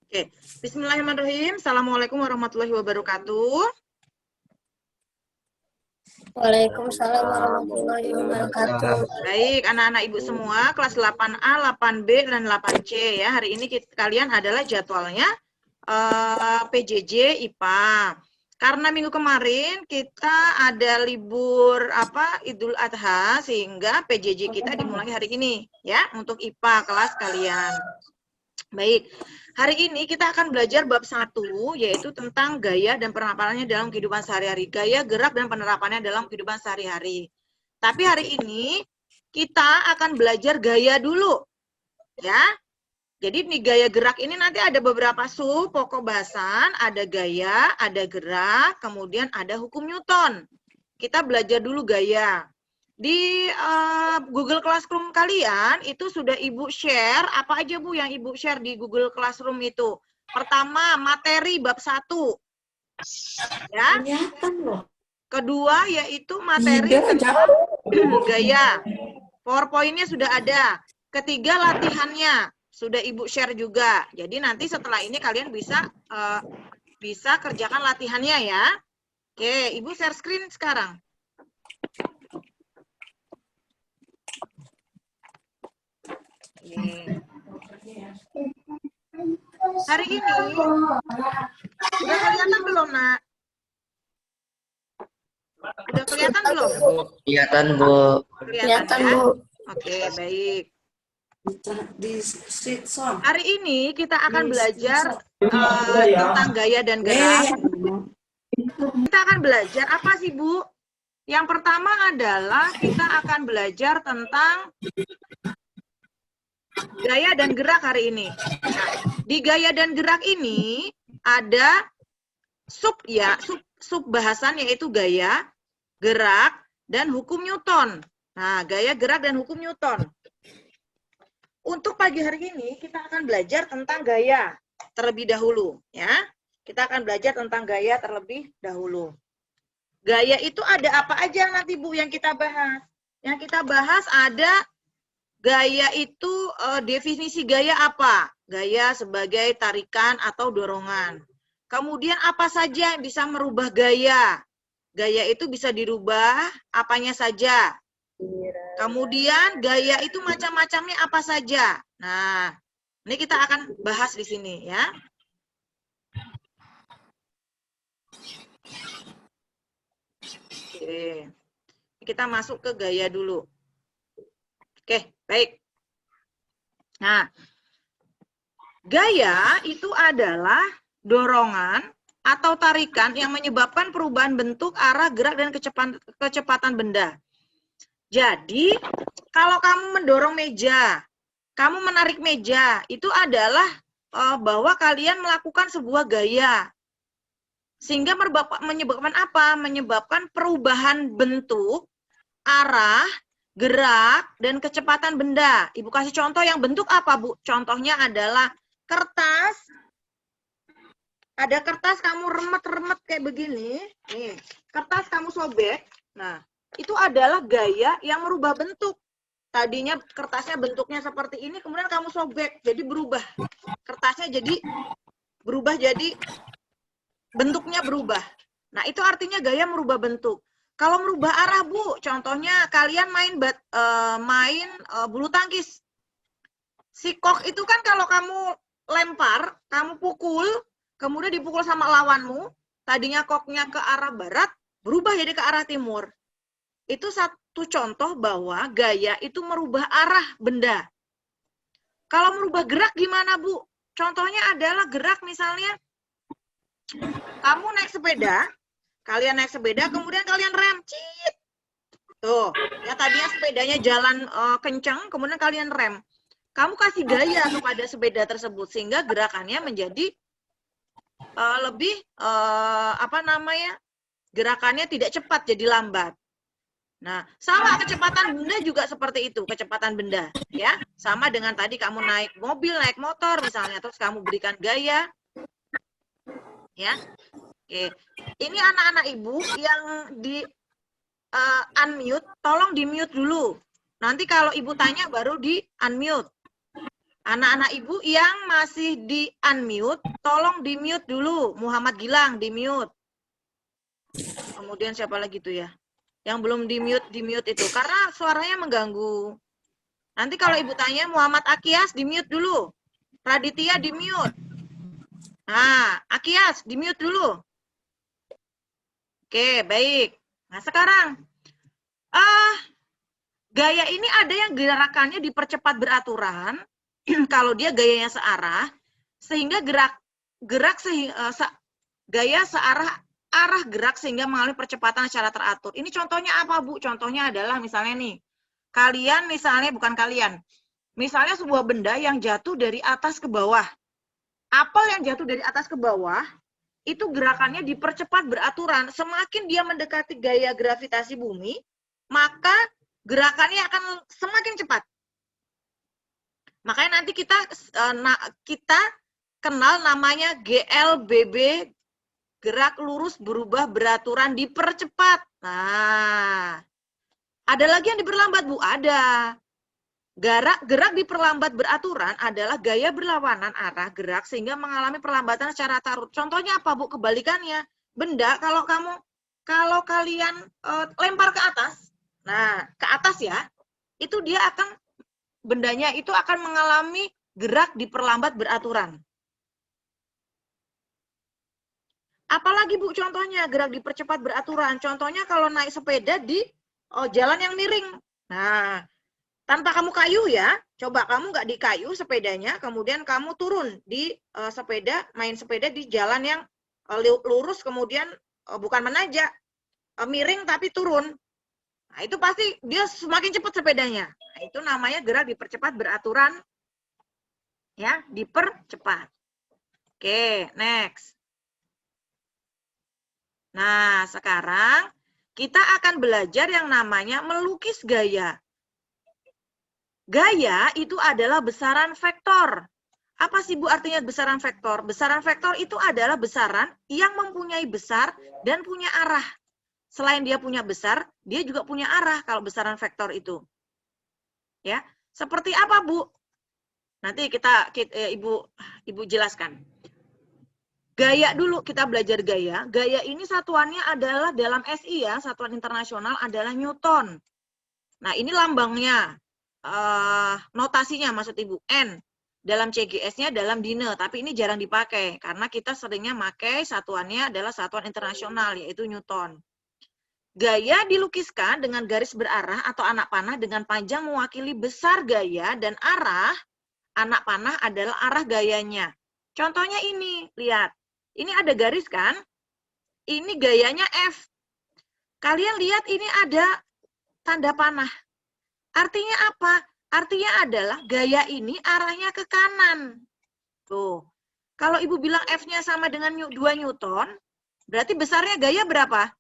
Oke, bismillahirrahmanirrahim. Assalamualaikum warahmatullahi wabarakatuh. Waalaikumsalam warahmatullahi wabarakatuh. Baik, anak-anak ibu semua, kelas 8A, 8B, dan 8C ya. Hari ini kalian adalah jadwalnya PJJ IPA. Karena minggu kemarin kita ada libur Idul Adha, sehingga PJJ kita dimulai hari ini ya untuk IPA kelas kalian. Baik, hari ini kita akan belajar bab 1, yaitu tentang gaya dan penerapannya dalam kehidupan sehari-hari. Gaya, gerak, dan penerapannya dalam kehidupan sehari-hari. Tapi hari ini kita akan belajar gaya dulu, ya. Jadi nih gaya gerak ini nanti ada beberapa sub pokok bahasan, ada gaya, ada gerak, kemudian ada hukum Newton. Kita belajar dulu gaya. Di Google Classroom kalian itu sudah Ibu share, apa aja Bu yang Ibu share di Google Classroom itu? Pertama, materi bab 1. Ya. Kedua yaitu materi gaya. PowerPoint-nya sudah ada. Ketiga, latihannya sudah Ibu share juga. Jadi nanti setelah ini kalian bisa kerjakan latihannya ya. Oke, Ibu share screen sekarang. Hari ini udah kelihatan belum, Nak? Udah kelihatan belum? Kelihatan, Bu. Kelihatan Bu. Oke, baik. Hari ini kita akan belajar tentang gaya dan gerak. Kita akan belajar apa sih, Bu? Yang pertama adalah kita akan belajar tentang gaya dan gerak hari ini. Nah, di gaya dan gerak ini ada sub bahasan yaitu gaya, gerak, dan hukum Newton. Nah, gaya, gerak, dan hukum Newton. Untuk pagi hari ini kita akan belajar tentang gaya terlebih dahulu, ya. Kita akan belajar tentang gaya terlebih dahulu. Gaya itu ada apa aja nanti Bu yang kita bahas? Yang kita bahas ada gaya itu definisi gaya apa? Gaya sebagai tarikan atau dorongan. Kemudian apa saja yang bisa merubah gaya? Gaya itu bisa dirubah apanya saja. Kemudian gaya itu macam-macamnya apa saja. Nah, ini kita akan bahas di sini ya. Oke. Kita masuk ke gaya dulu. Oke, baik. Nah, gaya itu adalah dorongan atau tarikan yang menyebabkan perubahan bentuk, arah, gerak, dan kecepatan benda. Jadi, kalau kamu mendorong meja, kamu menarik meja, itu adalah bahwa kalian melakukan sebuah gaya. Sehingga menyebabkan apa? Menyebabkan perubahan bentuk, arah, gerak, dan kecepatan benda. Ibu kasih contoh yang bentuk apa, Bu? Contohnya adalah kertas. Ada kertas kamu remet-remet kayak begini. Nih, kertas kamu sobek. Nah, itu adalah gaya yang merubah bentuk. Tadinya kertasnya bentuknya seperti ini, kemudian kamu sobek, jadi berubah. Kertasnya jadi berubah, jadi bentuknya berubah. Nah, itu artinya gaya merubah bentuk. Kalau merubah arah, Bu, contohnya kalian main bulu tangkis. Si kok itu kan kalau kamu lempar, kamu pukul, kemudian dipukul sama lawanmu, tadinya koknya ke arah barat, berubah jadi ke arah timur. Itu satu contoh bahwa gaya itu merubah arah benda. Kalau merubah gerak gimana, Bu? Contohnya adalah gerak misalnya, kamu naik sepeda, kalian naik sepeda, kemudian kalian rem, cit. Tuh, ya tadinya sepedanya jalan kencang, kemudian kalian rem. Kamu kasih gaya kepada sepeda tersebut, sehingga gerakannya menjadi lebih, gerakannya tidak cepat, jadi lambat. Nah, sama kecepatan benda juga seperti itu, kecepatan benda, ya. Sama dengan tadi kamu naik mobil, naik motor misalnya, terus kamu berikan gaya, ya. Oke, ini anak-anak ibu yang di unmute, tolong di mute dulu. Nanti kalau ibu tanya baru di unmute. Anak-anak ibu yang masih di unmute, tolong di mute dulu. Muhammad Gilang di mute. Kemudian siapa lagi tuh ya? Yang belum di mute itu. Karena suaranya mengganggu. Nanti kalau ibu tanya Muhammad Akias di mute dulu. Raditya di mute. Nah, Akias di mute dulu. Oke, baik. Nah, sekarang gaya ini ada yang gerakannya dipercepat beraturan kalau dia gayanya searah, sehingga gaya searah arah gerak sehingga mengalami percepatan secara teratur. Ini contohnya apa, Bu? Contohnya adalah misalnya nih, misalnya sebuah benda yang jatuh dari atas ke bawah. Apel yang jatuh dari atas ke bawah, itu gerakannya dipercepat beraturan. Semakin dia mendekati gaya gravitasi bumi, maka gerakannya akan semakin cepat. Makanya nanti kita kenal namanya GLBB, gerak lurus berubah beraturan dipercepat. Nah, ada lagi yang diperlambat, Bu? Ada. Gerak diperlambat beraturan adalah gaya berlawanan arah gerak sehingga mengalami perlambatan secara tarut. Contohnya apa, Bu? Kebalikannya. Benda kalau kalian lempar ke atas, nah, ke atas ya, itu bendanya itu akan mengalami gerak diperlambat beraturan. Apalagi, Bu, contohnya gerak dipercepat beraturan. Contohnya kalau naik sepeda di jalan yang miring. Nah, tanpa kamu kayu ya, coba kamu nggak di kayu sepedanya, kemudian kamu turun di main sepeda di jalan yang lurus, kemudian bukan menanjak, miring tapi turun. Nah, itu pasti dia semakin cepat sepedanya. Nah, itu namanya gerak dipercepat beraturan, ya, dipercepat. Oke, next. Nah, sekarang kita akan belajar yang namanya melukis gaya. Gaya itu adalah besaran vektor. Apa sih, Bu, artinya besaran vektor? Besaran vektor itu adalah besaran yang mempunyai besar dan punya arah. Selain dia punya besar, dia juga punya arah kalau besaran vektor itu. Ya, seperti apa, Bu? Nanti Ibu jelaskan. Gaya dulu, kita belajar gaya. Gaya ini satuannya adalah dalam SI ya, satuan internasional adalah Newton. Nah, ini lambangnya, notasinya maksud Ibu, N. Dalam CGS-nya dalam DINE, tapi ini jarang dipakai, karena kita seringnya pakai satuannya adalah satuan internasional, yaitu Newton. Gaya dilukiskan dengan garis berarah atau anak panah dengan panjang mewakili besar gaya dan arah anak panah adalah arah gayanya. Contohnya ini, lihat. Ini ada garis kan? Ini gayanya F. Kalian lihat ini ada tanda panah. Artinya apa? Artinya adalah gaya ini arahnya ke kanan. Tuh. Kalau Ibu bilang F-nya sama dengan 2 Newton, berarti besarnya gaya berapa?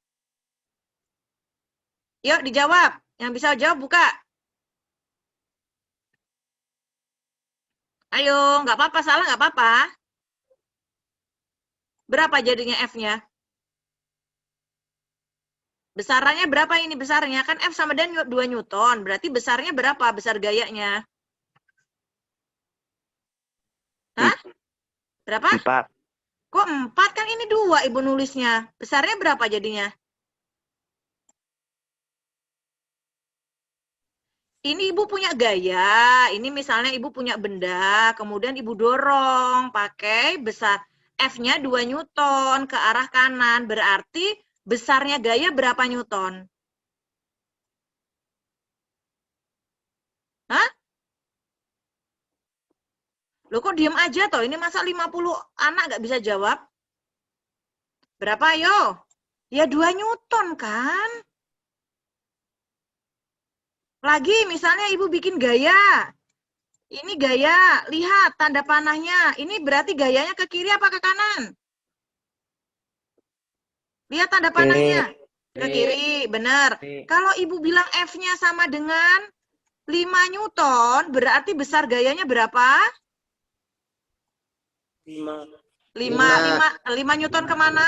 Yuk dijawab. Yang bisa jawab buka. Ayo, nggak apa-apa, salah nggak apa-apa. Berapa jadinya F-nya? Besarannya berapa ini besarnya? Kan F sama dengan 2 Newton. Berarti besarnya berapa? Besar gayanya. Hah? Berapa? 4. Kok 4? Kan ini 2 Ibu nulisnya. Besarnya berapa jadinya? Ini Ibu punya gaya. Ini misalnya Ibu punya benda. Kemudian Ibu dorong pakai besar. F-nya 2 Newton ke arah kanan. Berarti besarnya gaya berapa Newton? Hah? Loh kok diem aja toh? Ini masa 50 anak nggak bisa jawab? Berapa yo? Ya 2 Newton kan? Lagi misalnya Ibu bikin gaya. Ini gaya, lihat tanda panahnya. Ini berarti gayanya ke kiri apa ke kanan? Lihat tanda panahnya. Ke kiri, benar. Kalau Ibu bilang F-nya sama dengan 5 Newton, berarti besar gayanya berapa? 5 Newton kemana?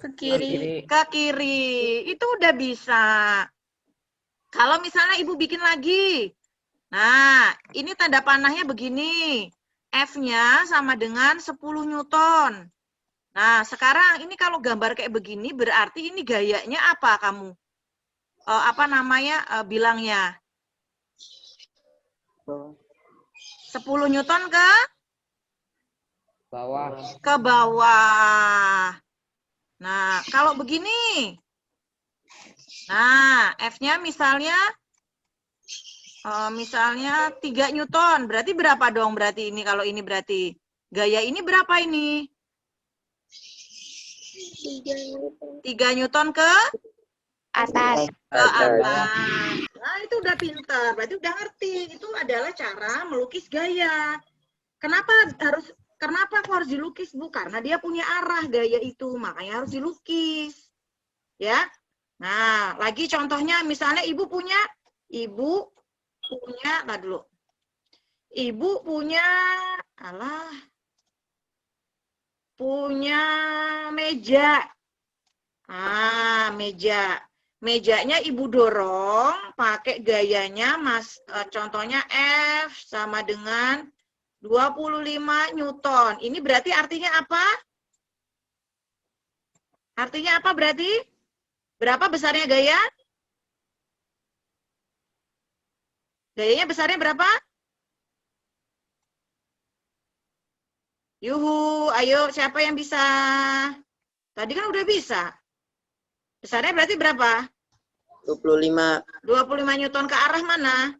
Ke kiri. Ke kiri. Itu udah bisa. Kalau misalnya Ibu bikin lagi. Nah, ini tanda panahnya begini. F-nya sama dengan 10 Newton. Nah, sekarang ini kalau gambar kayak begini berarti ini gayanya apa kamu? Apa namanya bilangnya? 10 Newton ke Bawah. ke bawah. Nah, kalau begini. Nah, F-nya misalnya 3 Newton. Berarti berapa dong berarti ini kalau ini berarti? Gaya ini berapa ini? 3 Newton ke Atas. atas. Nah, itu udah pintar. Berarti udah ngerti. Itu adalah cara melukis gaya. Kenapa kok harus dilukis, Bu? Karena dia punya arah gaya itu. Makanya harus dilukis. Ya. Nah, lagi contohnya misalnya ibu punya punya meja. Meja. Mejanya ibu dorong pakai gayanya contohnya F sama dengan 25 Newton. Ini berarti artinya apa? Artinya apa berarti? Berapa besarnya gaya? Gayanya besarnya berapa? Yuhu, ayo siapa yang bisa? Tadi kan udah bisa. Besarnya berarti berapa? 25. 25 Newton ke arah mana?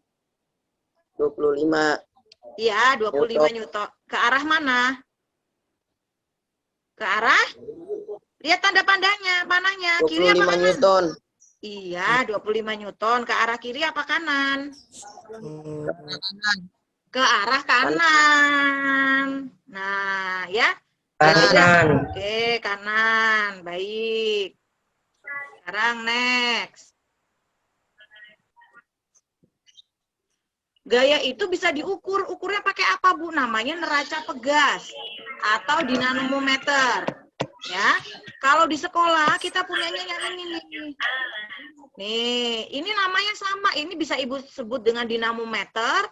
25. Iya, 25 Newton. Ke arah mana? Ke arah? Lihat tanda panahnya. Kiri apa 25 kanan? Newton. Iya, 25 Newton. Ke arah kiri apa kanan? Ke arah kanan. Nah, ya. Kanan. Oke, kanan. Baik. Sekarang next. Gaya itu bisa diukur. Ukurnya pakai apa, Bu? Namanya neraca pegas atau dinamometer. Ya. Kalau di sekolah kita punyanya yang ini nih. Nih, ini namanya sama. Ini bisa Ibu sebut dengan dinamometer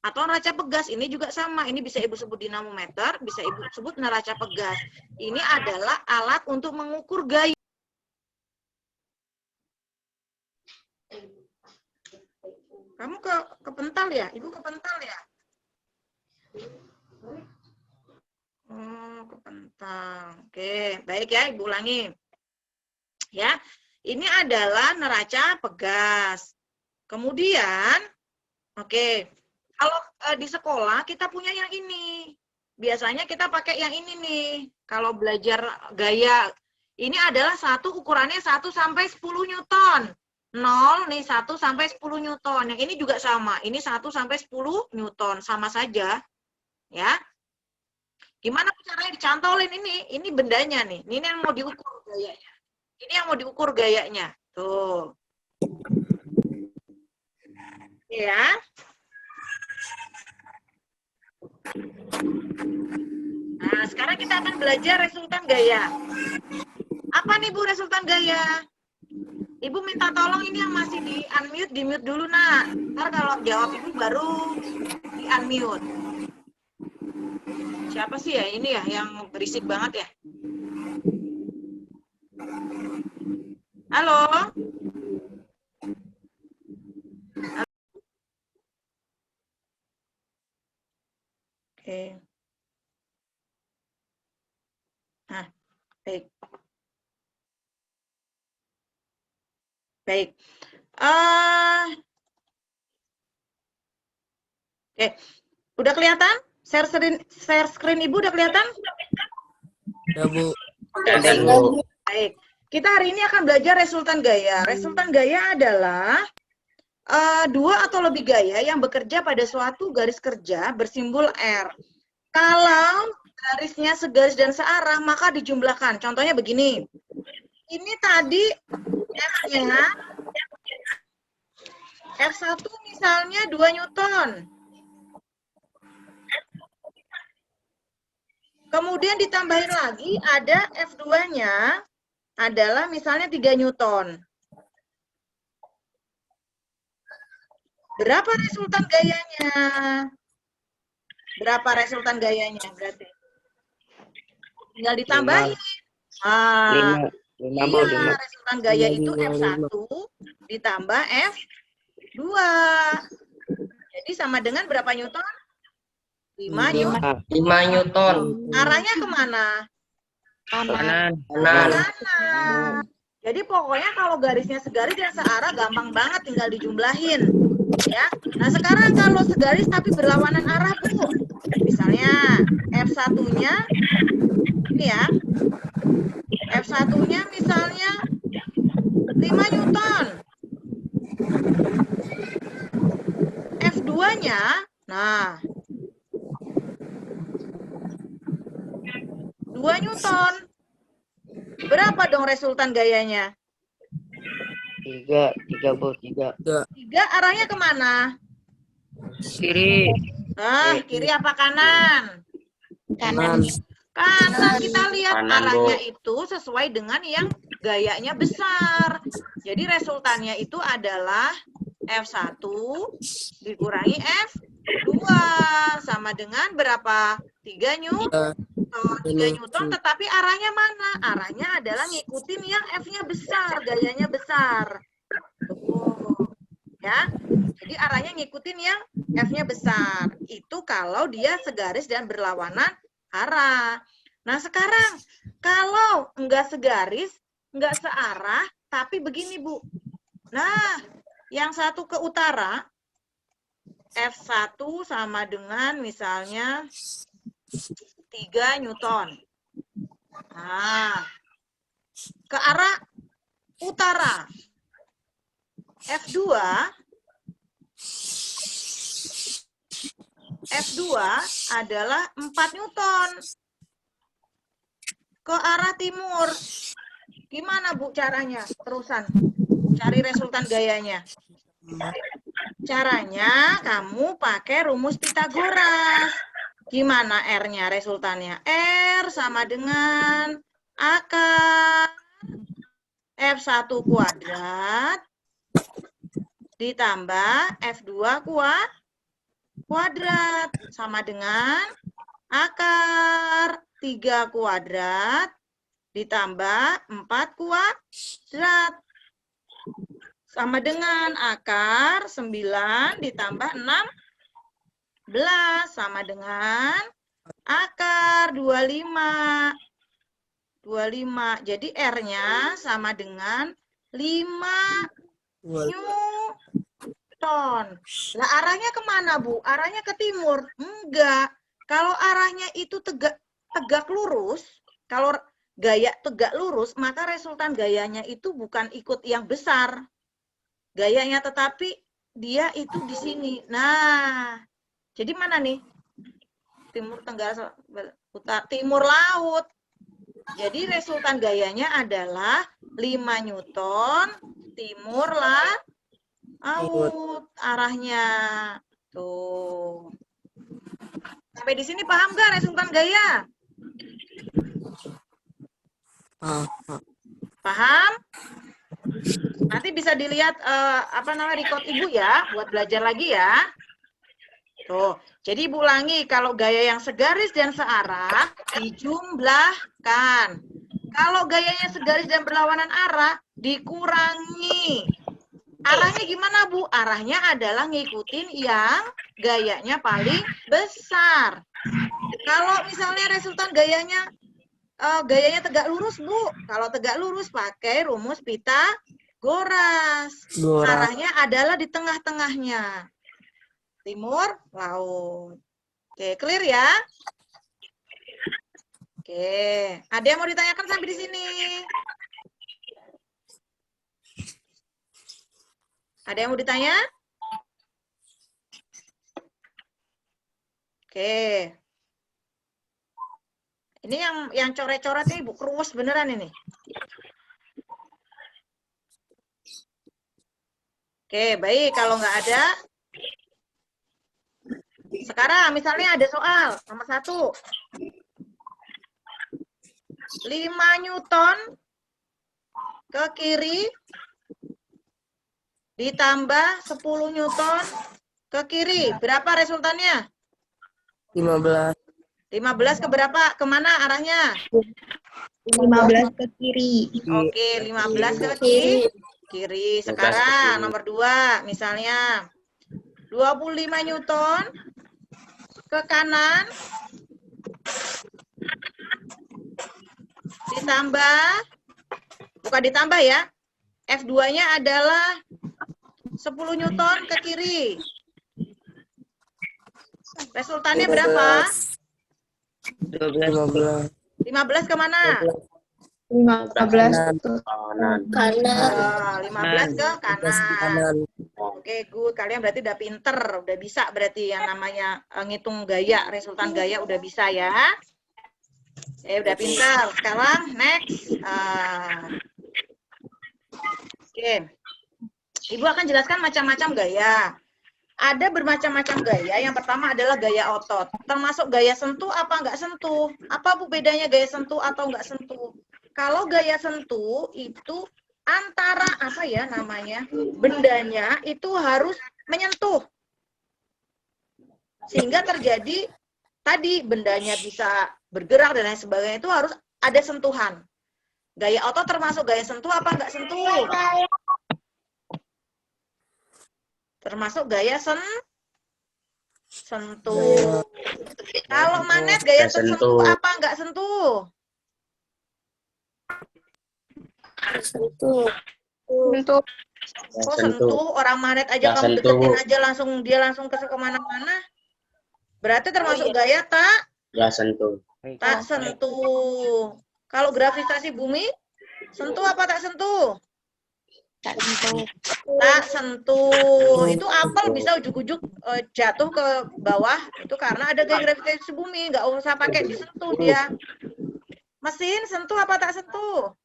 atau neraca pegas. Ini juga sama. Ini bisa Ibu sebut dinamometer, bisa Ibu sebut neraca pegas. Ini adalah alat untuk mengukur gaya. Kamu kepental ya? Ibu kepental ya? Oh, kepental. Oke, baik ya, Ibu ulangi. Ya, ini adalah neraca pegas. Kemudian, oke, kalau di sekolah kita punya yang ini. Biasanya kita pakai yang ini nih. Kalau belajar gaya, ini adalah ukurannya 1 sampai 10 Newton. 0 nih 1 sampai 10 Newton. Yang ini juga sama. Ini 1 sampai 10 Newton, sama saja. Ya. Gimana caranya dicantolin ini? Ini bendanya nih. Ini yang mau diukur gayanya. Ini yang mau diukur gayanya. Tuh. Ya. Nah, sekarang kita akan belajar resultan gaya. Apa nih, Bu, resultan gaya? Ibu minta tolong ini yang masih di mute dulu, nak. Ntar kalau jawab Ibu baru di unmute. Siapa sih ya ini ya yang berisik banget ya? Halo? Oke. Nah, baik. Baik. Oke. Udah kelihatan? Share screen Ibu udah kelihatan? Ya, Bu. Baik. Baik. Kita hari ini akan belajar resultan gaya. Resultan gaya adalah dua atau lebih gaya yang bekerja pada suatu garis kerja bersimbol R. Kalau garisnya segaris dan searah, maka dijumlahkan. Contohnya begini. Ini tadi F-nya, F1 misalnya 2 Newton. Kemudian ditambahin lagi ada F2-nya adalah misalnya 3 Newton. Berapa resultan gayanya? Berapa resultan gayanya berarti? Tinggal ditambahin. Ah, Lima, iya, lima. resultan gaya itu Lima, F1 ditambah F2. Jadi sama dengan berapa Newton? 5 Newton. 5 Newton. Arahnya kemana? Kanan. Kanan. Kanan. Jadi pokoknya kalau garisnya segaris dan searah gampang banget, tinggal dijumlahin. Ya. Nah sekarang kalau segaris tapi berlawanan arah, Bu. Misalnya F1-nya, ini ya. F1-nya misalnya 5 Newton. F2-nya, nah 2 Newton. Berapa dong resultan gayanya? 3, Bu, 3. 3 arahnya kemana? Kiri. Nah, kiri apa kanan? Kanan. Kanan. Kita lihat Kanan, arahnya Bu. itu sesuai dengan yang gayanya besar. Jadi resultannya itu adalah F1 dikurangi F2 sama dengan berapa? 3 Newton. 3 Newton, tetapi arahnya mana? Arahnya adalah ngikutin yang F-nya besar, gayanya besar. Tuh. Ya. Jadi arahnya ngikutin yang F-nya besar. Itu kalau dia segaris dan berlawanan arah. Nah, sekarang kalau enggak segaris, enggak searah, tapi begini, Bu. Nah, yang satu ke utara, F1 sama dengan misalnya 3 Newton. Nah, ke arah utara, F2 adalah 4 Newton. Ke arah timur. Gimana, Bu, caranya? Terusan. Cari resultan gayanya. Caranya kamu pakai rumus Pitagoras. Gimana R-nya resultannya? R sama dengan akar F1 kuadrat ditambah F2 kuadrat sama dengan akar 3 kuadrat ditambah 4 kuadrat sama dengan akar 9 ditambah 16 sama dengan akar 25. Jadi R-nya sama dengan 5 Newton. Lah arahnya kemana, Bu? Arahnya ke timur? Enggak. Kalau arahnya itu tegak lurus, kalau gaya tegak lurus, maka resultan gayanya itu bukan ikut yang besar. Gayanya tetapi dia itu di sini. Nah, jadi mana nih? Timur Tenggara, utara, timur laut. Jadi resultan gayanya adalah 5 Newton timur laut arahnya. Tuh. Sampai di sini paham gak resultan gaya? Paham? Nanti bisa dilihat record Ibu ya, buat belajar lagi ya. Tuh, jadi Ibu ulangi, kalau gaya yang segaris dan searah dijumlahkan. Kalau gayanya segaris dan berlawanan arah dikurangi. Arahnya gimana, Bu? Arahnya adalah ngikutin yang gayanya paling besar. Kalau misalnya resultan gayanya tegak lurus, Bu. Kalau tegak lurus pakai rumus Pitagoras. Arahnya adalah di tengah-tengahnya. Timur laut. Oke, clear ya? Oke, ada yang mau ditanyakan sampai di sini? Ada yang mau ditanya? Oke. Ini yang coret-coret ini Bu, keruas beneran ini. Oke, baik. Kalau nggak ada, sekarang misalnya ada soal nomor 1. 5 Newton ke kiri ditambah 10 Newton ke kiri. Berapa resultannya? 15. 15 ke berapa? Kemana arahnya? 15 ke kiri. Oke, 15 ke kiri. Sekarang nomor 2, misalnya 25 Newton ke kanan ditambah, bukan ditambah ya, F2-nya adalah 10 Newton ke kiri. Resultannya berapa? 15. 15 kemana? 15 ke kanan. 15 ke kanan. Kanan. Oke, good. Kalian berarti udah pinter, udah bisa berarti yang namanya ngitung gaya, resultan gaya udah bisa ya. Udah pinter. Sekarang next. Oke. Ibu akan jelaskan macam-macam gaya. Ada bermacam-macam gaya. Yang pertama adalah gaya otot. Termasuk gaya sentuh apa enggak sentuh? Apa Bu bedanya gaya sentuh atau enggak sentuh? Kalau gaya sentuh itu antara apa ya namanya? Bendanya itu harus menyentuh. Sehingga terjadi tadi bendanya bisa bergerak dan lain sebagainya, itu harus ada sentuhan. Gaya otot termasuk gaya sentuh apa enggak sentuh? Termasuk gaya sentuh. Kalau Manet gaya sentuh apa enggak sentuh? Sentuh. Oh, sentuh. Orang Manet aja kamu deketin aja langsung dia langsung ke kemana-mana. Berarti termasuk gaya tak? Ya sentuh. Tak sentuh. Kalau gravitasi bumi, sentuh apa tak sentuh? Tak sentuh. Tak sentuh. Itu apel bisa ujuk-ujuk jatuh ke bawah. Itu karena ada gaya gravitasi bumi. Nggak usah pakai disentuh dia. Mesin sentuh apa tak sentuh?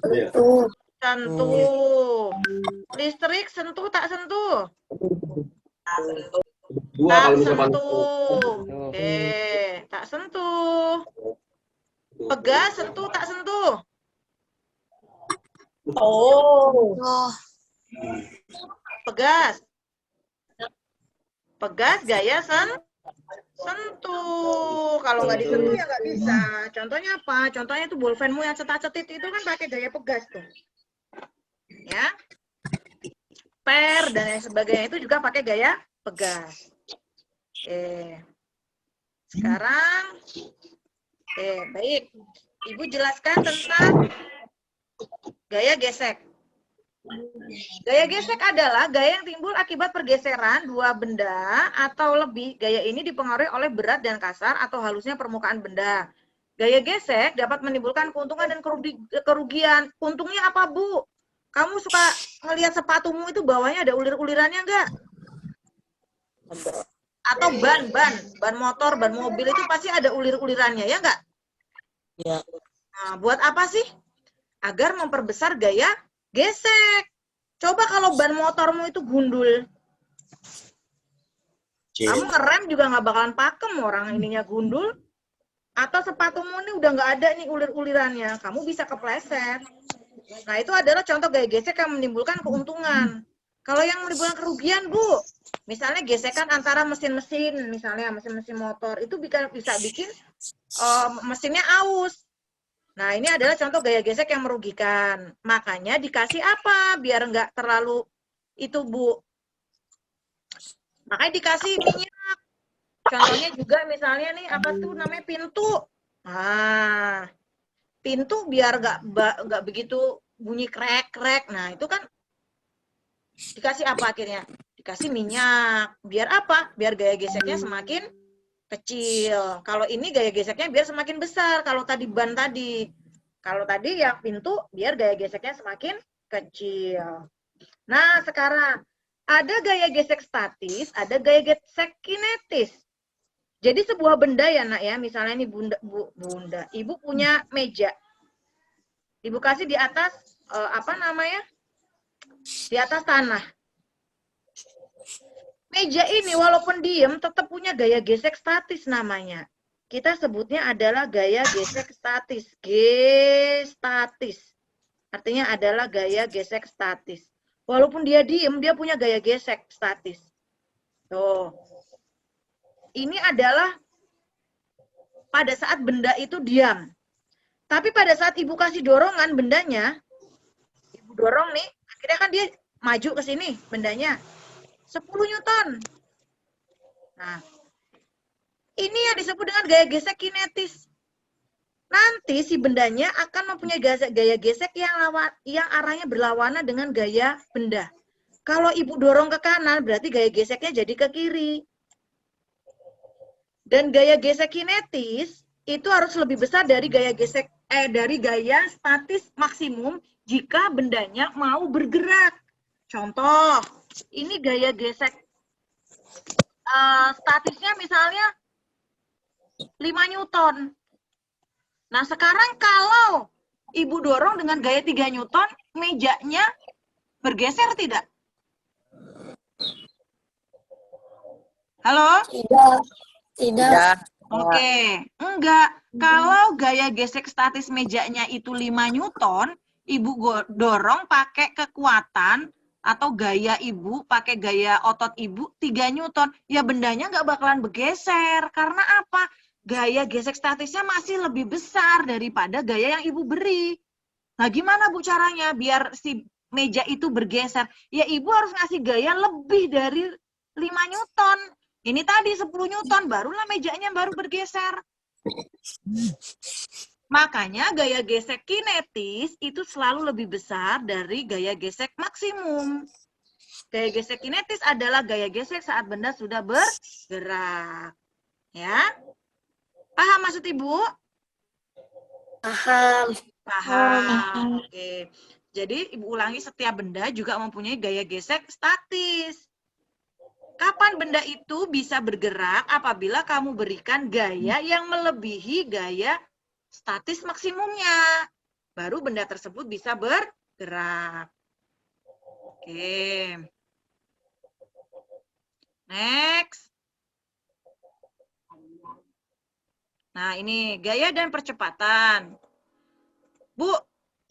Sentuh. Sentuh. Listrik sentuh tak sentuh? Dua Tak kalau misalkan sentuh. Oke, tak sentuh. Pegas sentuh tak sentuh? Oh. Pegas. Pegas gaya sentuh. Kalau nggak disentuh ya nggak bisa. Contohnya apa? Contohnya itu bolpenmu yang cetak-cetit itu kan pakai gaya pegas tuh. Ya. Per dan lain sebagainya itu juga pakai gaya pegas. Sekarang baik. Ibu jelaskan tentang gaya gesek. Gaya gesek adalah gaya yang timbul akibat pergeseran dua benda atau lebih. Gaya ini dipengaruhi oleh berat dan kasar atau halusnya permukaan benda. Gaya gesek dapat menimbulkan keuntungan dan kerugian. Untungnya apa, Bu? Kamu suka ngelihat sepatumu itu bawahnya ada ulir-ulirannya enggak? Atau ban motor, ban mobil itu pasti ada ulir-ulirannya, ya enggak? Ya. Nah, buat apa sih? Agar memperbesar gaya gesek. Coba kalau ban motormu itu gundul. Kamu ngerem juga nggak bakalan pakem, orang ininya gundul. Atau sepatumu ini udah nggak ada nih ulir-ulirannya. Kamu bisa kepleset. Nah, itu adalah contoh gaya gesek yang menimbulkan keuntungan. Kalau yang menimbulkan kerugian, Bu, misalnya gesekan antara mesin-mesin, misalnya mesin-mesin motor, itu bisa bikin mesinnya aus. Nah, ini adalah contoh gaya gesek yang merugikan. Makanya dikasih apa biar nggak terlalu itu, Bu. Makanya dikasih minyak. Contohnya juga misalnya nih, apa tuh namanya pintu. Nah, pintu biar nggak begitu bunyi krek-krek. Nah, itu kan dikasih apa akhirnya? Dikasih minyak. Biar apa? Biar gaya geseknya semakin kecil. Kalau ini gaya geseknya biar semakin besar. Kalau tadi ban tadi. Kalau tadi yang pintu biar gaya geseknya semakin kecil. Nah, sekarang ada gaya gesek statis, ada gaya gesek kinetis. Jadi sebuah benda ya, Nak ya. Misalnya ini Bunda, Ibu punya meja. Ibu kasih di atas apa namanya? Di atas tanah. Meja ini walaupun diem tetap punya gaya gesek statis namanya. Kita sebutnya adalah gaya gesek statis. Gestatis. Artinya adalah gaya gesek statis. Walaupun dia diem, dia punya gaya gesek statis. Tuh. Ini adalah pada saat benda itu diam. Tapi pada saat ibu kasih dorongan bendanya, ibu dorong nih, akhirnya kan dia maju ke sini bendanya. 10 Newton. Nah, ini yang disebut dengan gaya gesek kinetis. Nanti si bendanya akan mempunyai gaya gesek yang arahnya berlawanan dengan gaya benda. Kalau ibu dorong ke kanan, berarti gaya geseknya jadi ke kiri. Dan gaya gesek kinetis itu harus lebih besar dari gaya statis maksimum jika bendanya mau bergerak. Contoh, ini gaya gesek statisnya misalnya 5 Newton. Nah, sekarang kalau ibu dorong dengan gaya 3 Newton, mejanya bergeser tidak? Halo? Tidak. Tidak. Tidak. Oke, enggak. Kalau gaya gesek statis mejanya itu 5 Newton, ibu dorong pakai kekuatan atau gaya ibu, pakai gaya otot ibu 3 Newton, ya bendanya nggak bakalan bergeser. Karena apa? Gaya gesek statisnya masih lebih besar daripada gaya yang ibu beri. Nah, gimana Bu caranya biar si meja itu bergeser? Ya ibu harus ngasih gaya lebih dari 5 Newton. Ini tadi 10 Newton, barulah mejanya baru bergeser. Makanya gaya gesek kinetis itu selalu lebih besar dari gaya gesek maksimum. Gaya gesek kinetis adalah gaya gesek saat benda sudah bergerak. Ya. Paham maksud Ibu? Paham. Paham. Oke. Jadi Ibu ulangi, setiap benda juga mempunyai gaya gesek statis. Kapan benda itu bisa bergerak? Apabila kamu berikan gaya yang melebihi gaya statis maksimumnya. Baru benda tersebut bisa bergerak. Oke. Next. Nah, ini gaya dan percepatan. Bu,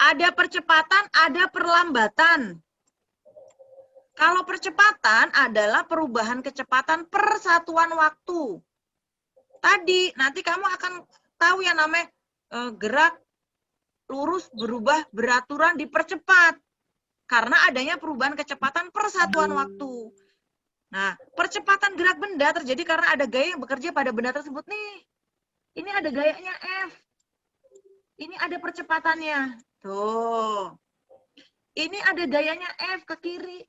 ada percepatan, ada perlambatan. Kalau percepatan adalah perubahan kecepatan per satuan waktu. Tadi, nanti kamu akan tahu yang namanya gerak lurus berubah beraturan dipercepat. Karena adanya perubahan kecepatan per satuan waktu. Nah, percepatan gerak benda terjadi karena ada gaya yang bekerja pada benda tersebut nih. Ini ada gayanya F. Ini ada percepatannya. Tuh. Ini ada gayanya F ke kiri.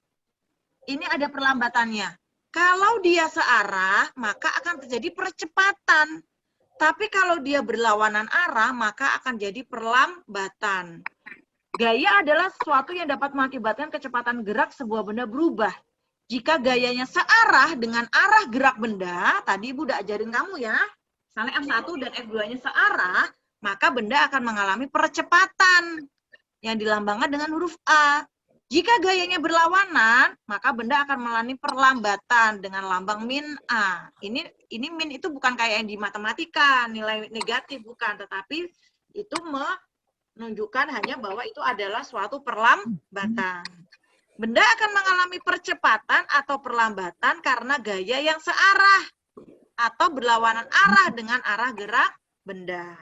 Ini ada perlambatannya. Kalau dia searah, maka akan terjadi percepatan. Tapi kalau dia berlawanan arah, maka akan jadi perlambatan. Gaya adalah sesuatu yang dapat mengakibatkan kecepatan gerak sebuah benda berubah. Jika gayanya searah dengan arah gerak benda, tadi Ibu udah ajarin kamu ya, misalnya F1 dan F2-nya searah, maka benda akan mengalami percepatan yang dilambangkan dengan huruf A. Jika gayanya berlawanan, maka benda akan mengalami perlambatan dengan lambang min A. Ini min itu bukan kayak yang di matematika, nilai negatif bukan, tetapi itu menunjukkan hanya bahwa itu adalah suatu perlambatan. Benda akan mengalami percepatan atau perlambatan karena gaya yang searah atau berlawanan arah dengan arah gerak benda.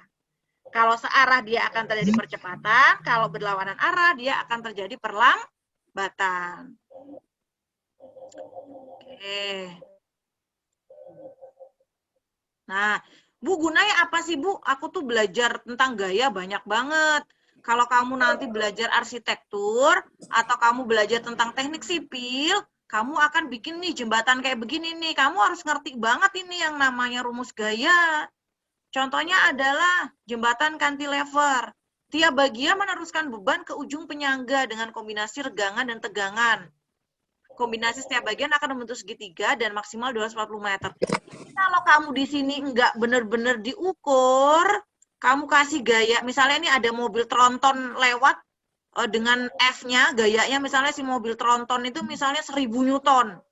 Kalau searah dia akan terjadi percepatan, kalau berlawanan arah dia akan terjadi perlambatan. Oke. Nah, Bu, gunanya apa sih Bu? Aku tuh belajar tentang gaya banyak banget. Kalau kamu nanti belajar arsitektur atau kamu belajar tentang teknik sipil, kamu akan bikin nih jembatan kayak begini nih. Kamu harus ngerti banget ini yang namanya rumus gaya. Contohnya adalah jembatan cantilever. Tiap bagian meneruskan beban ke ujung penyangga dengan kombinasi regangan dan tegangan. Kombinasi setiap bagian akan membentuk segitiga dan maksimal 240 meter. Kalau kamu di sini enggak benar-benar diukur, kamu kasih gaya, misalnya ini ada mobil tronton lewat dengan F-nya, gayanya misalnya si mobil tronton itu misalnya 1000 Newton.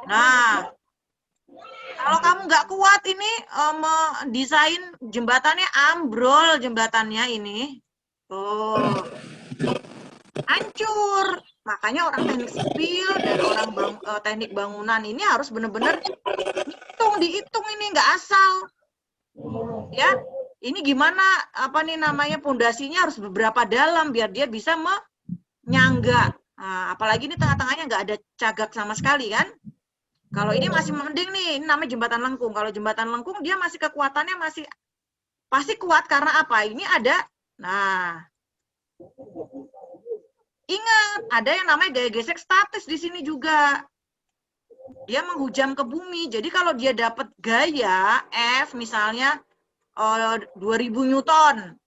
Nah, kalau kamu nggak kuat ini mendesain jembatannya, ambrol jembatannya ini. Tuh. Hancur. Makanya orang teknik sipil dan orang teknik bangunan ini harus benar-benar dihitung ini, nggak asal. Ya, ini gimana pondasinya harus beberapa dalam biar dia bisa menyangga. Nah, apalagi ini tengah-tengahnya nggak ada cagak sama sekali kan. Kalau ini masih mending nih, ini namanya jembatan lengkung. Kalau jembatan lengkung dia masih kekuatannya masih pasti kuat karena apa? Ini ada, nah, ingat ada yang namanya gaya gesek statis di sini juga. Dia menghujam ke bumi. Jadi kalau dia dapat gaya F misalnya 2000 Newton.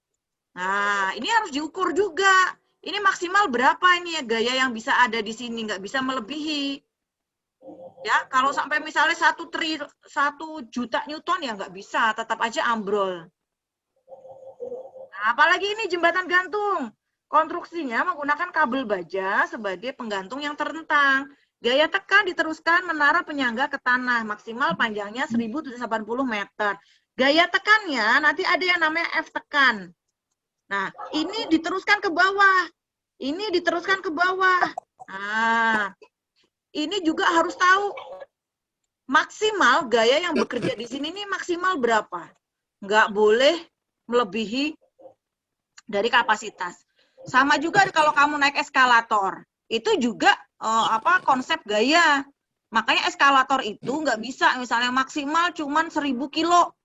Nah, ini harus diukur juga. Ini maksimal berapa ini ya gaya yang bisa ada di sini, nggak bisa melebihi. Ya, kalau sampai misalnya 1 juta Newton ya nggak bisa, tetap aja ambrol. Nah, apalagi ini jembatan gantung. Konstruksinya menggunakan kabel baja sebagai penggantung yang terentang. Gaya tekan diteruskan menara penyangga ke tanah, maksimal panjangnya 1080 meter. Gaya tekannya nanti ada yang namanya F tekan. Nah, ini diteruskan ke bawah. Ini diteruskan ke bawah. Nah, ini juga harus tahu maksimal gaya yang bekerja di sini ini maksimal berapa. Nggak boleh melebihi dari kapasitas. Sama juga kalau kamu naik eskalator, itu juga konsep gaya. Makanya eskalator itu nggak bisa misalnya maksimal cuman 1000 kilo.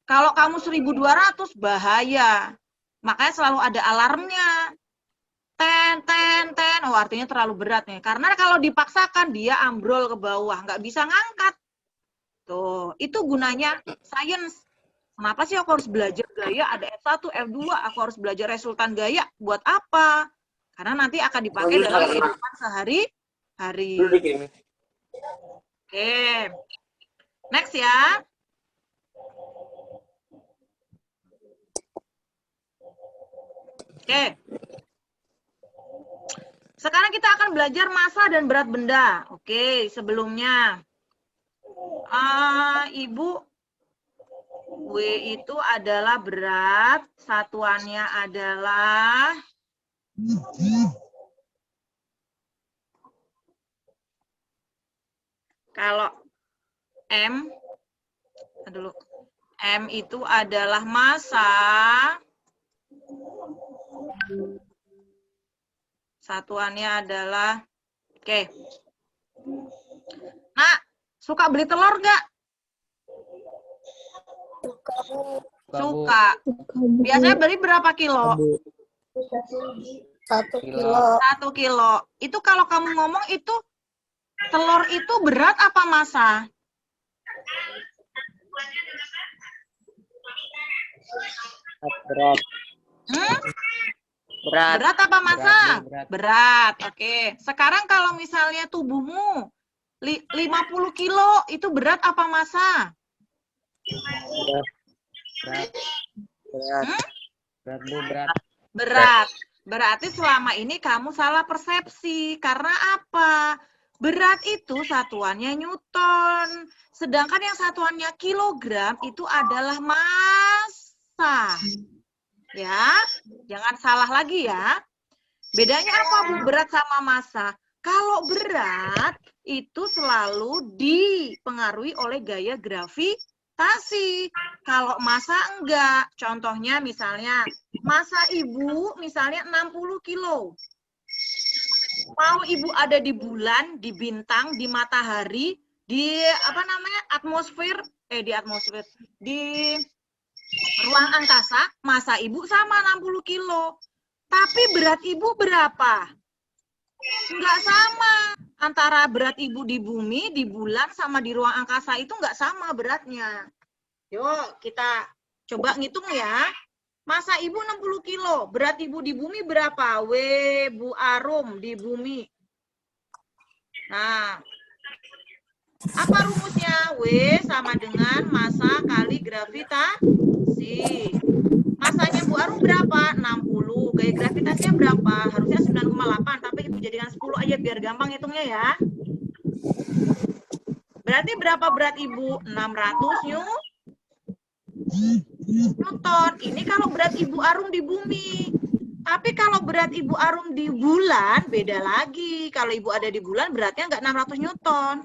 Kalau kamu 1200 bahaya. Makanya selalu ada alarmnya. Oh artinya terlalu berat nih. Karena kalau dipaksakan dia ambrol ke bawah, nggak bisa ngangkat. Tuh, itu gunanya sains. Kenapa sih aku harus belajar gaya? Ada F1, F2, aku harus belajar resultan gaya. Buat apa? Karena nanti akan dipakai dalam kehidupan sehari-hari. Oke. Next ya. Oke. Sekarang kita akan belajar massa dan berat benda. Oke, sebelumnya. Ibu, W itu adalah berat, satuannya adalah kalau M itu adalah massa, satuannya adalah, oke. Nah, suka beli telur nggak? Suka. Biasanya beli berapa kilo? 1 kilo. 1 kilo. Itu kalau kamu ngomong itu telur itu berat apa massa? Berat. Berat. Berat apa massa? Berat. Berat. Oke. Sekarang kalau misalnya tubuhmu 50 kilo itu berat apa massa? Berat. Berat. Berat. Berarti selama ini kamu salah persepsi. Karena apa? Berat itu satuannya Newton. Sedangkan yang satuannya kilogram itu adalah massa. Ya, jangan salah lagi ya. Bedanya apa Bu berat sama massa? Kalau berat itu selalu dipengaruhi oleh gaya gravitasi. Kalau massa enggak. Contohnya misalnya massa ibu misalnya 60 kilo. Mau ibu ada di bulan, di bintang, di matahari, di atmosfer, di ruang angkasa, massa ibu sama 60 kilo. Tapi berat ibu berapa? Enggak sama. Antara berat ibu di bumi, di bulan, sama di ruang angkasa itu enggak sama beratnya. Yuk, kita coba ngitung ya. Massa ibu 60 kilo, berat ibu di bumi berapa? W, Bu Arum, di bumi. Nah, apa rumusnya? W sama dengan massa kali gravitasi. Massanya Bu Arum berapa? 60. Gaya gravitasinya berapa? Harusnya 9,8, tapi kita jadikan 10 aja biar gampang hitungnya ya. Berarti berapa berat ibu? 600 Newton. Ini kalau berat ibu Arum di bumi. Tapi kalau berat Ibu Arum di bulan, beda lagi. Kalau Ibu ada di bulan, beratnya nggak 600 Newton.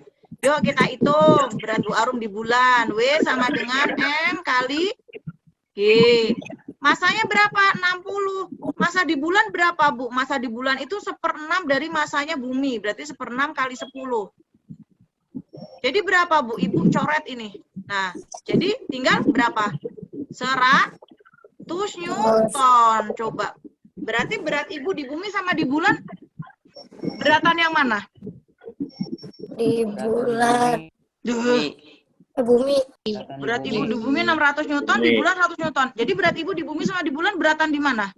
Yuk kita hitung berat Bu Arum di bulan. W sama dengan M kali G. Masanya berapa? 60. Masa di bulan berapa, Bu? Masa di bulan itu 1/6 dari masanya bumi. Berarti 1/6 kali 10. Jadi berapa, Bu? Ibu coret ini. Nah, jadi tinggal berapa? 100 Newton. Coba. Berarti berat Ibu di bumi sama di bulan beratan yang mana? Di bulan. Duh. Bumi. Berat Ibu di bumi 600 Newton, di bulan 100 Newton. Jadi berat Ibu di bumi sama di bulan beratan di mana?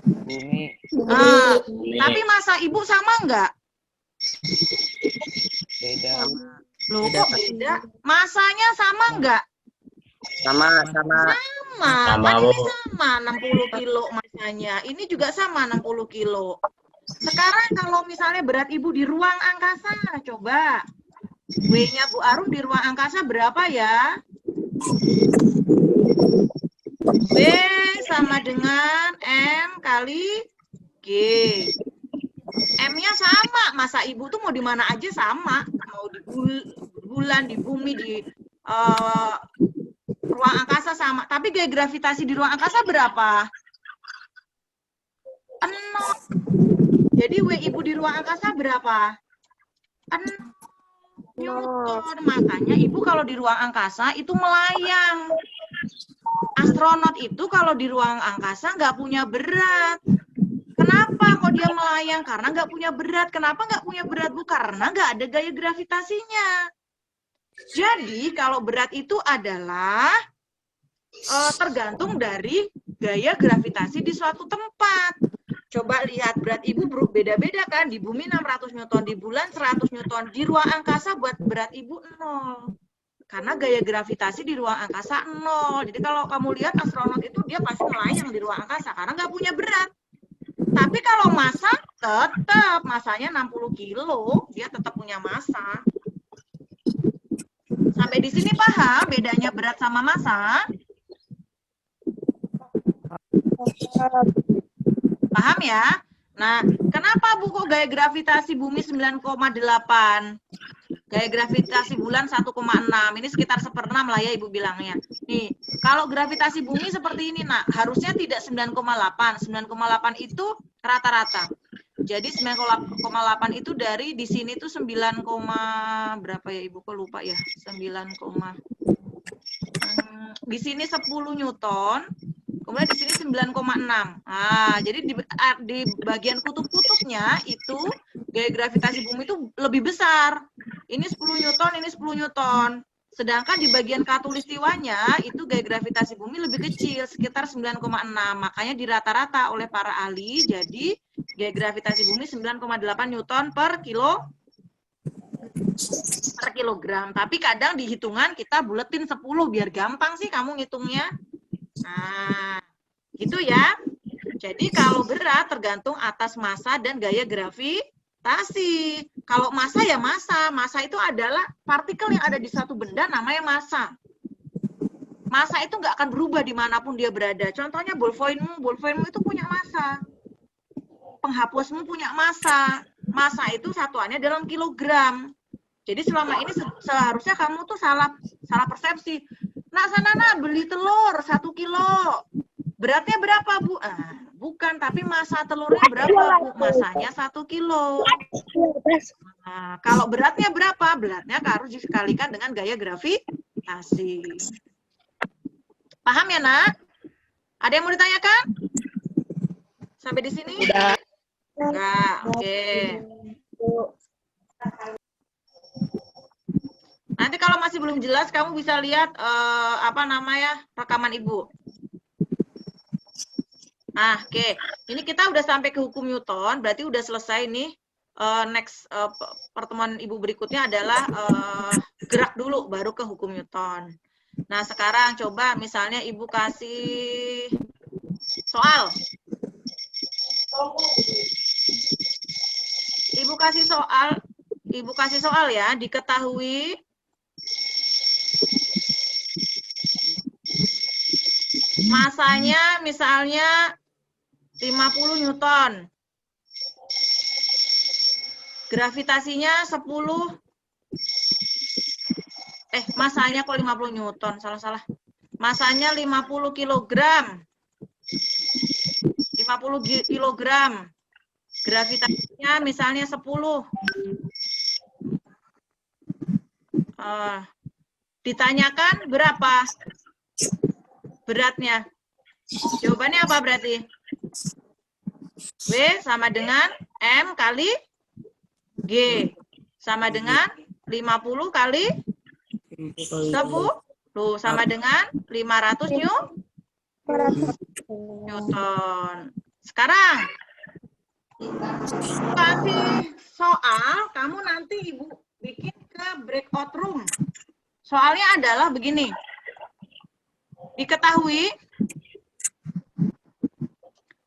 Bumi. Ah, tapi masa Ibu sama enggak? Beda. Loh, kok beda? Masanya sama enggak? Sama. Sama. Kan ini sama 60 kilo masanya. Ini juga sama 60 kilo. Sekarang kalau misalnya berat Ibu di ruang angkasa, coba. W-nya Bu Arum di ruang angkasa berapa ya? W sama dengan M kali G. M-nya sama. Masa Ibu tuh mau di mana aja sama. Mau di bulan, di bumi, di ruang angkasa sama. Tapi gaya gravitasi di ruang angkasa berapa? 0. Jadi W Ibu di ruang angkasa berapa? 0 Newton. Makanya Ibu kalau di ruang angkasa itu melayang. Astronot itu kalau di ruang angkasa nggak punya berat. Kenapa kok dia melayang? Karena nggak punya berat. Kenapa nggak punya berat, Bu? Karena nggak ada gaya gravitasinya. Jadi kalau berat itu adalah tergantung dari gaya gravitasi di suatu tempat. Coba lihat berat Ibu beda-beda kan, di bumi 600 Newton, di bulan 100 Newton, di ruang angkasa buat berat Ibu 0. Karena gaya gravitasi di ruang angkasa 0. Jadi kalau kamu lihat astronot itu dia pasti melayang di ruang angkasa karena nggak punya berat. Tapi kalau massa tetap masanya 60 kilo, dia tetap punya massa. Sampai di sini paham bedanya berat sama massa? Paham ya? Nah, kenapa Bu kok gaya gravitasi bumi 9,8? Gaya gravitasi bulan 1,6. Ini sekitar 1/6 lah ya Ibu bilangnya. Nih, kalau gravitasi bumi seperti ini, nak, harusnya tidak 9,8. 9,8 itu rata-rata. Jadi 9,8 itu dari di sini tuh 9, berapa ya Ibu, kok lupa ya? 9, di sini 10 Newton. Kemudian di sini 9,6. Nah, jadi di bagian kutub-kutubnya itu gaya gravitasi bumi itu lebih besar. Ini 10 Newton, ini 10 Newton. Sedangkan di bagian khatulistiwanya itu gaya gravitasi bumi lebih kecil, sekitar 9,6. Makanya dirata-rata oleh para ahli, jadi gaya gravitasi bumi 9,8 Newton per kilogram. Tapi kadang di hitungan kita buletin 10 biar gampang sih kamu ngitungnya. Nah, gitu ya. Jadi kalau berat tergantung atas massa dan gaya gravitasi. Kalau massa ya massa. Massa itu adalah partikel yang ada di satu benda namanya massa. Massa itu nggak akan berubah dimanapun dia berada. Contohnya ballpointmu itu punya massa. Penghapusmu punya massa. Massa itu satuannya dalam kilogram. Jadi selama ini seharusnya kamu tuh salah persepsi. Nah, sana beli telur 1 kilo. Beratnya berapa, Bu? Bukan, tapi massa telurnya berapa, Bu? Massanya 1 kilo. Nah, kalau beratnya berapa? Beratnya harus dikalikan dengan gaya gravitasi. Paham ya, Nak? Ada yang mau ditanyakan? Sampai di sini? Enggak, oke. Nanti kalau masih belum jelas, kamu bisa lihat rekaman Ibu. Nah, oke. Ini kita udah sampai ke hukum Newton, berarti udah selesai nih. Next pertemuan Ibu berikutnya adalah gerak dulu, baru ke hukum Newton. Nah, sekarang coba misalnya Ibu kasih soal. Ibu kasih soal ya, diketahui masanya misalnya 50 Newton. Gravitasinya 10. Masanya kok 50 Newton, salah-salah. Masanya 50 kilogram. 50 kilogram. Gravitasinya misalnya 10. Ditanyakan berapa beratnya? Jawabannya apa berarti? W sama dengan M kali G. Sama dengan 50 kali 10 sama dengan 500 Newton. Sekarang kasih soal, kamu nanti Ibu bikin ke breakout room. Soalnya adalah begini. Diketahui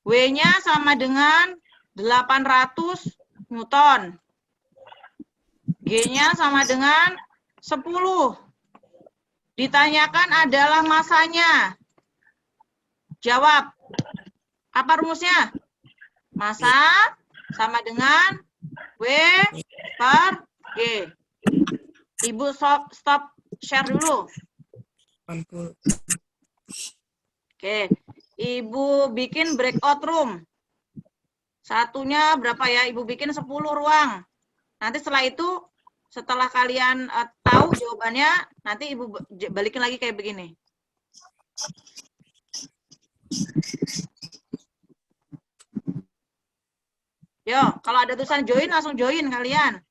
W-nya sama dengan 800 Newton. G-nya sama dengan 10. Ditanyakan adalah masanya. Jawab. Apa rumusnya? Masa sama dengan W per G. Ibu stop share dulu. 80. Oke. Ibu bikin breakout room. Satunya berapa ya? Ibu bikin 10 ruang. Nanti setelah itu, setelah kalian tahu jawabannya, nanti Ibu balikin lagi kayak begini. Yo, kalau ada tulisan join, langsung join kalian.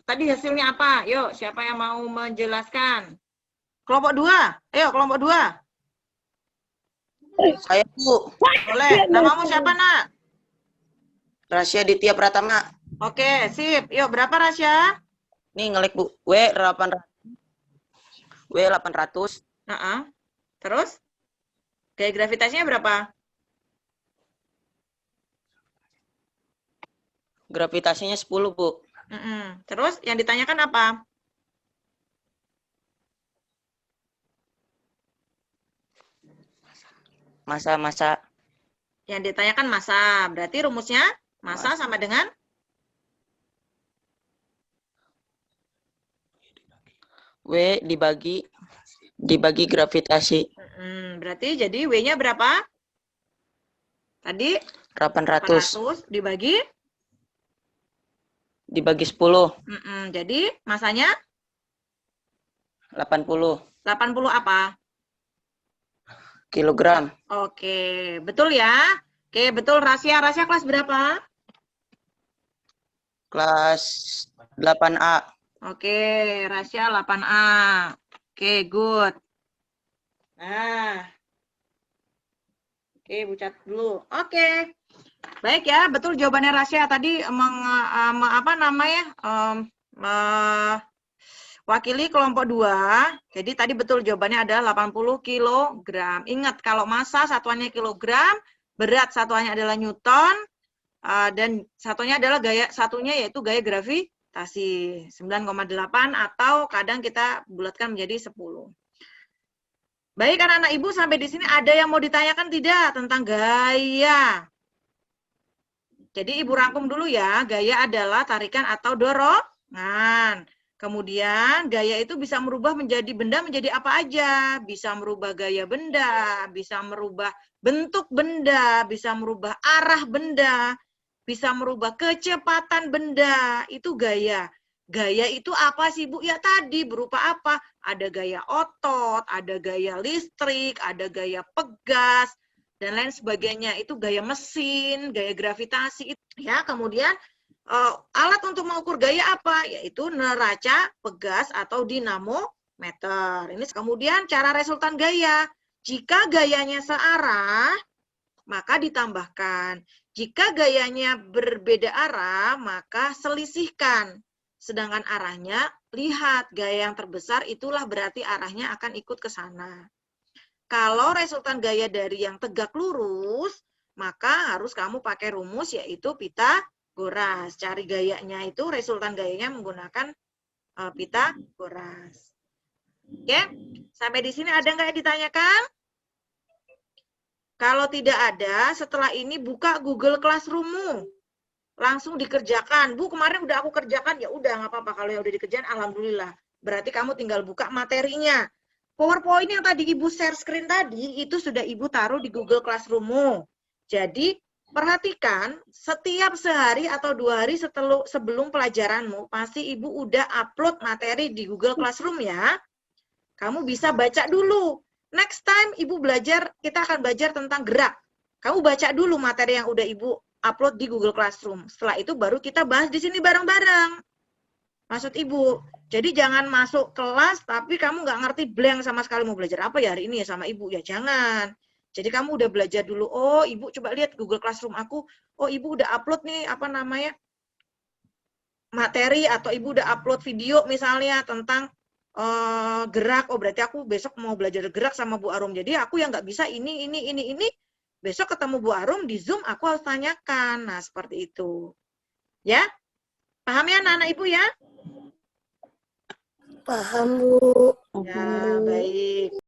Tadi hasilnya apa? Yuk, siapa yang mau menjelaskan? Kelompok 2. Ayo, kelompok 2. Saya Bu, Boleh. Namamu siapa, Nak? Rasya Ditya Pratama. Oke, sip. Yuk, berapa Rasya? Nih ngelik Bu, W800. W800. Terus? Gaya gravitasinya berapa? Gravitasinya 10 Bu. Terus, yang ditanyakan apa? Masa. Yang ditanyakan massa. Berarti rumusnya massa sama dengan? W dibagi gravitasi. Berarti jadi W-nya berapa? Tadi? 800 dibagi? Dibagi 10. Jadi masanya? 80 apa? kilogram. Oke, betul ya? Oke, betul. Rasya kelas berapa? Kelas 8A. Oke, Rasya 8A. Oke, good. Nah. Oke, Bu cat dulu. Oke. Baik ya, betul jawabannya Rasya tadi wakili kelompok 2. Jadi tadi betul jawabannya adalah 80 kg. Ingat kalau massa satuannya kilogram, berat satuannya adalah newton, dan satunya adalah yaitu gaya gravitasi 9,8 atau kadang kita bulatkan menjadi 10. Baik anak-anak Ibu, sampai di sini ada yang mau ditanyakan tidak tentang gaya? Jadi Ibu rangkum dulu ya, gaya adalah tarikan atau dorongan. Kemudian gaya itu bisa merubah menjadi benda menjadi apa aja. Bisa merubah gaya benda, bisa merubah bentuk benda, bisa merubah arah benda, bisa merubah kecepatan benda. Itu gaya. Gaya itu apa sih Bu? Ya tadi berupa apa? Ada gaya otot, ada gaya listrik, ada gaya pegas, dan lain sebagainya. Itu gaya mesin, gaya gravitasi. Ya, kemudian alat untuk mengukur gaya apa? Yaitu neraca, pegas, atau dinamometer. Ini kemudian cara resultan gaya. Jika gayanya searah, maka ditambahkan. Jika gayanya berbeda arah, maka selisihkan. Sedangkan arahnya, lihat gaya yang terbesar itulah berarti arahnya akan ikut ke sana. Kalau resultan gaya dari yang tegak lurus, maka harus kamu pakai rumus yaitu Pitagoras. Cari gayanya itu, resultan gayanya menggunakan Pitagoras. Oke, sampai di sini ada nggak yang ditanyakan? Kalau tidak ada, setelah ini buka Google Classroom-mu. Langsung dikerjakan. Bu, kemarin udah aku kerjakan, ya udah nggak apa-apa. Kalau yang udah dikerjakan, alhamdulillah. Berarti kamu tinggal buka materinya. PowerPoint yang tadi Ibu share screen tadi, itu sudah Ibu taruh di Google Classroom-mu. Jadi, perhatikan, setiap sehari atau 2 hari sebelum pelajaranmu, pasti Ibu udah upload materi di Google Classroom ya. Kamu bisa baca dulu. Next time Ibu belajar, kita akan belajar tentang gerak. Kamu baca dulu materi yang udah Ibu upload di Google Classroom. Setelah itu baru kita bahas di sini bareng-bareng. Maksud Ibu. Jadi jangan masuk kelas tapi kamu nggak ngerti blank sama sekali mau belajar apa ya hari ini ya sama Ibu. Ya jangan. Jadi kamu udah belajar dulu. Oh, Ibu coba lihat Google Classroom aku. Oh, Ibu udah upload nih apa namanya? Materi atau Ibu udah upload video misalnya tentang gerak. Oh, berarti aku besok mau belajar gerak sama Bu Arum. Jadi aku yang nggak bisa ini. Besok ketemu Bu Arum di Zoom aku harus tanyakan. Nah, seperti itu. Ya? Paham ya anak-anak Ibu ya? Paham, Bu. Ya, baik.